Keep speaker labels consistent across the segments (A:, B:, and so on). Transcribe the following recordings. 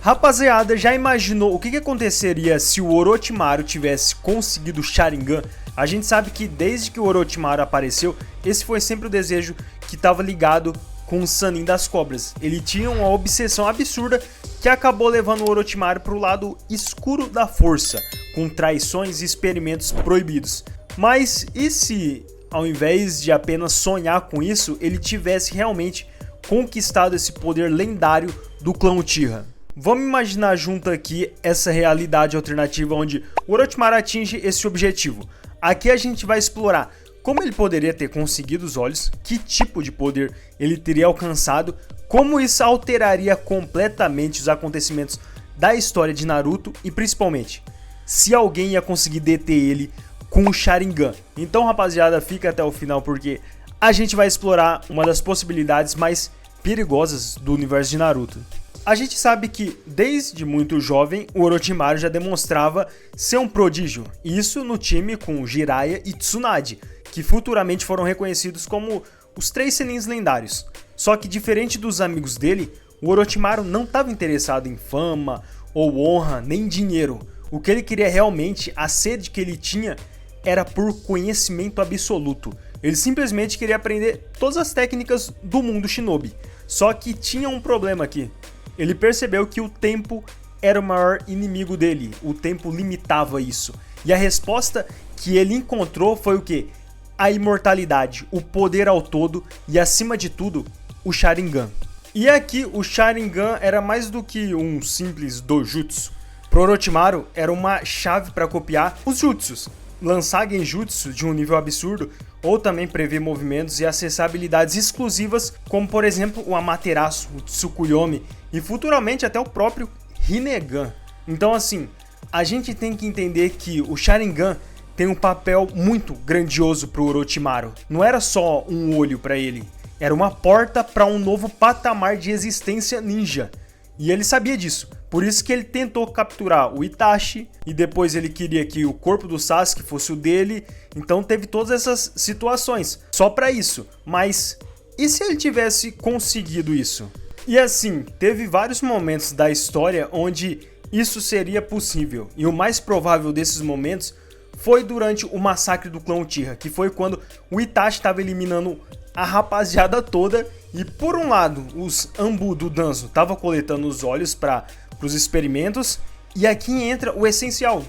A: Rapaziada, já imaginou o que aconteceria se o Orochimaru tivesse conseguido o Sharingan? A gente sabe que desde que o Orochimaru apareceu, esse foi sempre o desejo que estava ligado com o Sannin das Cobras. Ele tinha uma obsessão absurda que acabou levando o Orochimaru para o lado escuro da força, com traições e experimentos proibidos. Mas e se, ao invés de apenas sonhar com isso, ele tivesse realmente conquistado esse poder lendário do clã Uchiha? Vamos imaginar junto aqui essa realidade alternativa onde o Orochimaru atinge esse objetivo. Aqui a gente vai explorar como ele poderia ter conseguido os olhos, que tipo de poder ele teria alcançado, como isso alteraria completamente os acontecimentos da história de Naruto e principalmente, se alguém ia conseguir deter ele com o Sharingan. Então, rapaziada, fica até o final porque a gente vai explorar uma das possibilidades mais perigosas do universo de Naruto. A gente sabe que, desde muito jovem, o Orochimaru já demonstrava ser um prodígio, isso no time com Jiraiya e Tsunade, que futuramente foram reconhecidos como os 3 Senins lendários. Só que, diferente dos amigos dele, o Orochimaru não estava interessado em fama ou honra, nem dinheiro. O que ele queria realmente, a sede que ele tinha, era por conhecimento absoluto. Ele simplesmente queria aprender todas as técnicas do mundo shinobi. Só que tinha um problema aqui. Ele percebeu que o tempo era o maior inimigo dele, o tempo limitava isso. E a resposta que ele encontrou foi o quê? A imortalidade, o poder ao todo e, acima de tudo, o Sharingan. E aqui o Sharingan era mais do que um simples dojutsu. Pro Orochimaru era uma chave para copiar os jutsus, lançar genjutsu de um nível absurdo, ou também prever movimentos e acessar habilidades exclusivas, como por exemplo o Amaterasu, o Tsukuyomi e futuramente até o próprio Rinnegan. Então assim, a gente tem que entender que o Sharingan tem um papel muito grandioso pro Orochimaru. Não era só um olho para ele, era uma porta para um novo patamar de existência ninja. E ele sabia disso, por isso que ele tentou capturar o Itachi e depois ele queria que o corpo do Sasuke fosse o dele, então teve todas essas situações só para isso. Mas e se ele tivesse conseguido isso? E assim, teve vários momentos da história onde isso seria possível, e o mais provável desses momentos foi durante o massacre do clã Uchiha, que foi quando o Itachi estava eliminando a rapaziada toda e por um lado os Anbu do Danzo estavam coletando os olhos para os experimentos, e aqui entra o essencial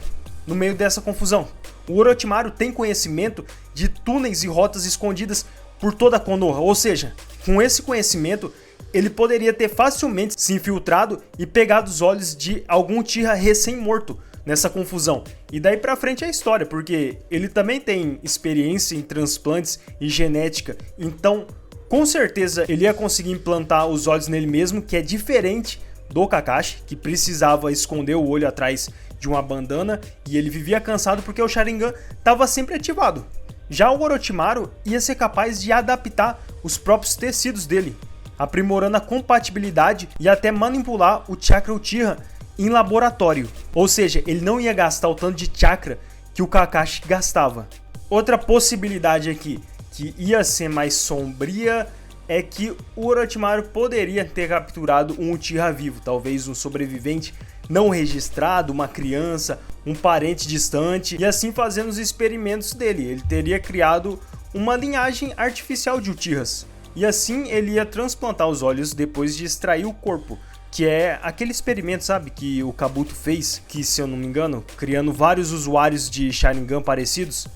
A: no meio dessa confusão. O Orochimaru tem conhecimento de túneis e rotas escondidas por toda a Konoha, ou seja, com esse conhecimento ele poderia ter facilmente se infiltrado e pegado os olhos de algum Uchiha recém-morto nessa confusão. E daí pra frente é a história, porque ele também tem experiência em transplantes e genética, então com certeza ele ia conseguir implantar os olhos nele mesmo, que é diferente do Kakashi, que precisava esconder o olho atrás de uma bandana e ele vivia cansado porque o Sharingan estava sempre ativado. Já o Orochimaru ia ser capaz de adaptar os próprios tecidos dele, aprimorando a compatibilidade e até manipular o chakra Uchiha em laboratório, ou seja, ele não ia gastar o tanto de chakra que o Kakashi gastava. Outra possibilidade aqui, que ia ser mais sombria, é que o Orochimaru poderia ter capturado um Uchiha vivo, talvez um sobrevivente não registrado, uma criança, um parente distante, e assim fazendo os experimentos dele. Ele teria criado uma linhagem artificial de Uchihas, e assim ele ia transplantar os olhos depois de extrair o corpo, que é aquele experimento, sabe, que o Kabuto fez, que se eu não me engano, criando vários usuários de Sharingan parecidos,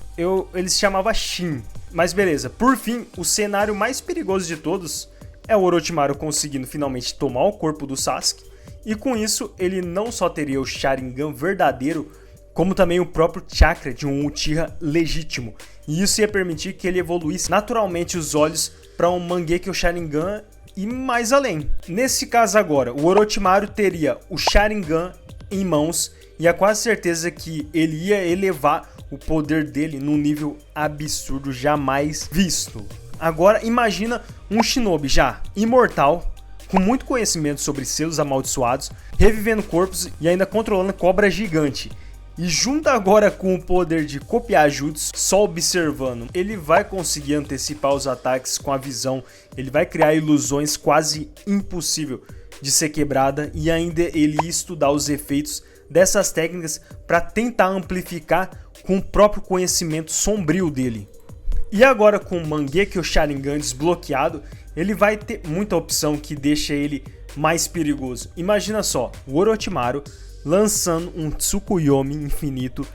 A: ele se chamava Shin. Mas beleza, por fim, o cenário mais perigoso de todos é o Orochimaru conseguindo finalmente tomar o corpo do Sasuke, e com isso ele não só teria o Sharingan verdadeiro, como também o próprio chakra de um Uchiha legítimo, e isso ia permitir que ele evoluísse naturalmente os olhos para um Mangekyo Sharingan e mais além. Nesse caso agora, o Orochimaru teria o Sharingan em mãos e é quase certeza que ele ia elevar o poder dele num nível absurdo jamais visto. Agora imagina um shinobi já imortal, com muito conhecimento sobre selos amaldiçoados, revivendo corpos e ainda controlando cobra gigante. E junto agora com o poder de copiar jutsu, só observando, ele vai conseguir antecipar os ataques com a visão, ele vai criar ilusões quase impossível. de ser quebrada e ainda ele ia estudar os efeitos dessas técnicas para tentar amplificar com o próprio conhecimento sombrio dele. E agora com o Mangekyo Sharingan desbloqueado, ele vai ter muita opção que deixa ele mais perigoso. Imagina só, o Orochimaru lançando um Tsukuyomi infinito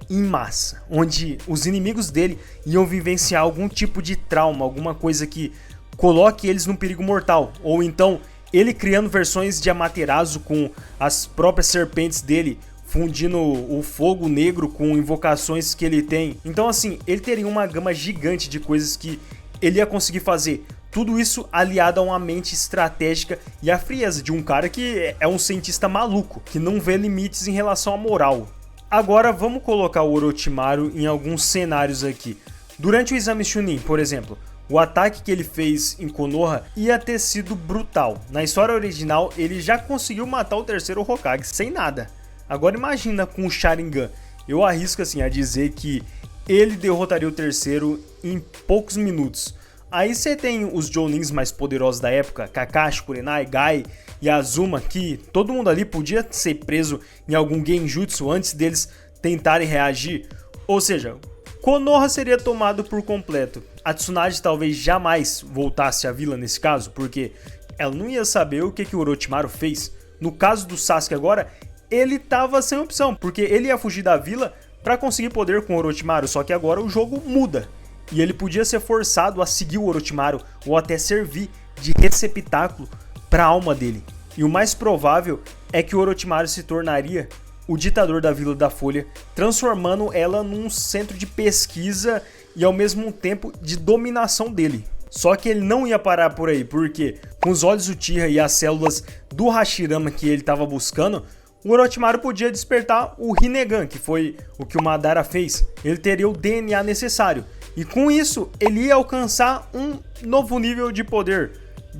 A: em massa, onde os inimigos dele iam vivenciar algum tipo de trauma, alguma coisa que coloque eles num perigo mortal, ou então ele criando versões de Amaterasu com as próprias serpentes dele, fundindo o fogo negro com invocações que ele tem. Então assim, ele teria uma gama gigante de coisas que ele ia conseguir fazer. Tudo isso aliado a uma mente estratégica e a frieza de um cara que é um cientista maluco, que não vê limites em relação à moral. Agora vamos colocar o Orochimaru em alguns cenários aqui. Durante o Exame Chunin, por exemplo, o ataque que ele fez em Konoha ia ter sido brutal. Na história original, ele já conseguiu matar o terceiro Hokage sem nada. Agora imagina com o Sharingan. Eu arrisco assim a dizer que ele derrotaria o terceiro em poucos minutos. Aí você tem os Jounins mais poderosos da época, Kakashi, Kurenai, Gai e Azuma, que todo mundo ali podia ser preso em algum genjutsu antes deles tentarem reagir. Ou seja, Konoha seria tomado por completo. A Tsunade talvez jamais voltasse à vila nesse caso, porque ela não ia saber o que o Orochimaru fez. No caso do Sasuke agora, ele tava sem opção, porque ele ia fugir da vila para conseguir poder com o Orochimaru, só que agora o jogo muda. E ele podia ser forçado a seguir o Orochimaru ou até servir de receptáculo para a alma dele. E o mais provável é que o Orochimaru se tornaria o ditador da Vila da Folha, transformando ela num centro de pesquisa e ao mesmo tempo de dominação dele. Só que ele não ia parar por aí, porque com os olhos Uchiha e as células do Hashirama que ele estava buscando, o Orochimaru podia despertar o Rinnegan, que foi o que o Madara fez. Ele teria o DNA necessário. E com isso, ele ia alcançar um novo nível de poder,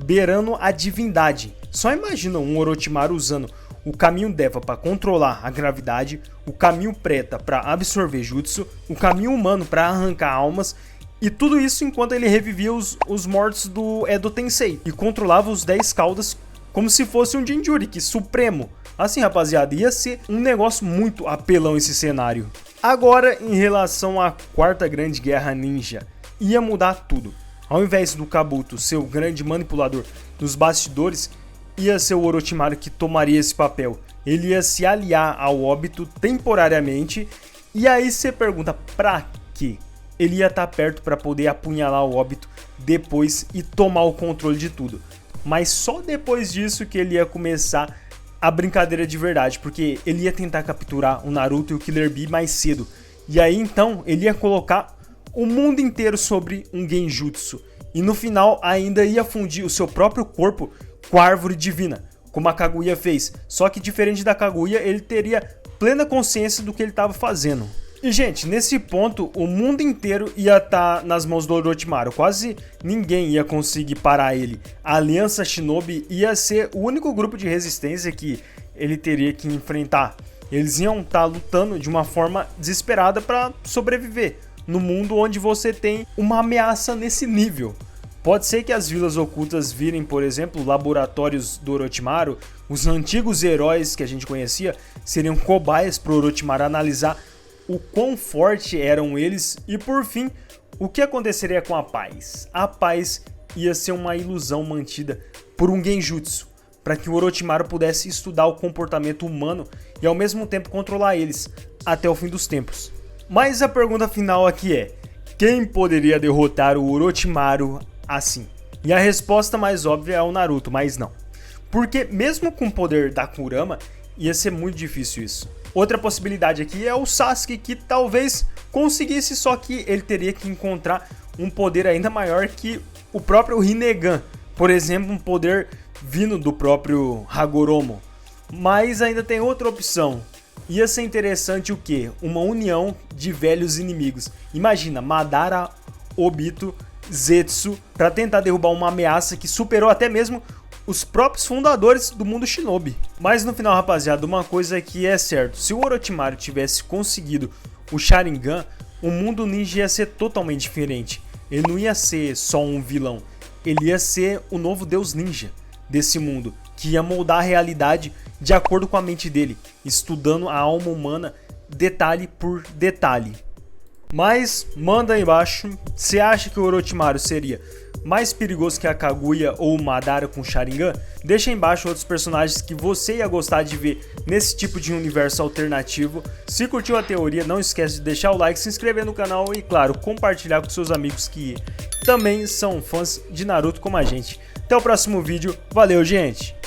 A: beirando a divindade. Só imagina um Orochimaru usando o caminho Deva para controlar a gravidade, o caminho Preta para absorver jutsu, o caminho humano para arrancar almas, e tudo isso enquanto ele revivia os mortos do Edo Tensei e controlava os 10 caudas como se fosse um Jinchuriki supremo. Assim, rapaziada, ia ser um negócio muito apelão esse cenário. Agora, em relação à Quarta Grande Guerra Ninja, ia mudar tudo. Ao invés do Kabuto ser o grande manipulador dos bastidores, ia ser o Orochimaru que tomaria esse papel. Ele ia se aliar ao Obito temporariamente, e aí você pergunta, pra quê? Ele ia estar perto para poder apunhalar o Obito depois e tomar o controle de tudo. Mas só depois disso que ele ia começar a brincadeira de verdade, porque ele ia tentar capturar o Naruto e o Killer Bee mais cedo. E aí então ele ia colocar o mundo inteiro sobre um genjutsu. E no final ainda ia fundir o seu próprio corpo com a árvore divina, como a Kaguya fez. Só que diferente da Kaguya, ele teria plena consciência do que ele estava fazendo. E gente, nesse ponto o mundo inteiro ia estar nas mãos do Orochimaru, quase ninguém ia conseguir parar ele. A Aliança Shinobi ia ser o único grupo de resistência que ele teria que enfrentar. Eles iam estar lutando de uma forma desesperada para sobreviver, no mundo onde você tem uma ameaça nesse nível. Pode ser que as vilas ocultas virem, por exemplo, laboratórios do Orochimaru, os antigos heróis que a gente conhecia seriam cobaias para o Orochimaru analisar o quão forte eram eles e, por fim, o que aconteceria com a paz? A paz ia ser uma ilusão mantida por um genjutsu, para que o Orochimaru pudesse estudar o comportamento humano e ao mesmo tempo controlar eles até o fim dos tempos. Mas a pergunta final aqui é: quem poderia derrotar o Orochimaru assim? E a resposta mais óbvia é o Naruto, mas não. Porque mesmo com o poder da Kurama, ia ser muito difícil isso. Outra possibilidade aqui é o Sasuke, que talvez conseguisse, só que ele teria que encontrar um poder ainda maior que o próprio Rinnegan. Por exemplo, um poder vindo do próprio Hagoromo. Mas ainda tem outra opção. Ia ser interessante o quê? Uma união de velhos inimigos. Imagina, Madara, Obito, Zetsu, para tentar derrubar uma ameaça que superou até mesmo os próprios fundadores do mundo Shinobi. Mas no final, rapaziada, uma coisa que é certo: se o Orochimaru tivesse conseguido o Sharingan, o mundo ninja ia ser totalmente diferente. Ele não ia ser só um vilão, ele ia ser o novo deus ninja desse mundo, que ia moldar a realidade de acordo com a mente dele, estudando a alma humana detalhe por detalhe. Mas manda aí embaixo, você acha que o Orochimaru seria mais perigoso que a Kaguya ou o Madara com Sharingan? Deixa aí embaixo outros personagens que você ia gostar de ver nesse tipo de universo alternativo. Se curtiu a teoria, não esquece de deixar o like, se inscrever no canal e, claro, compartilhar com seus amigos que também são fãs de Naruto como a gente. Até o próximo vídeo, valeu gente!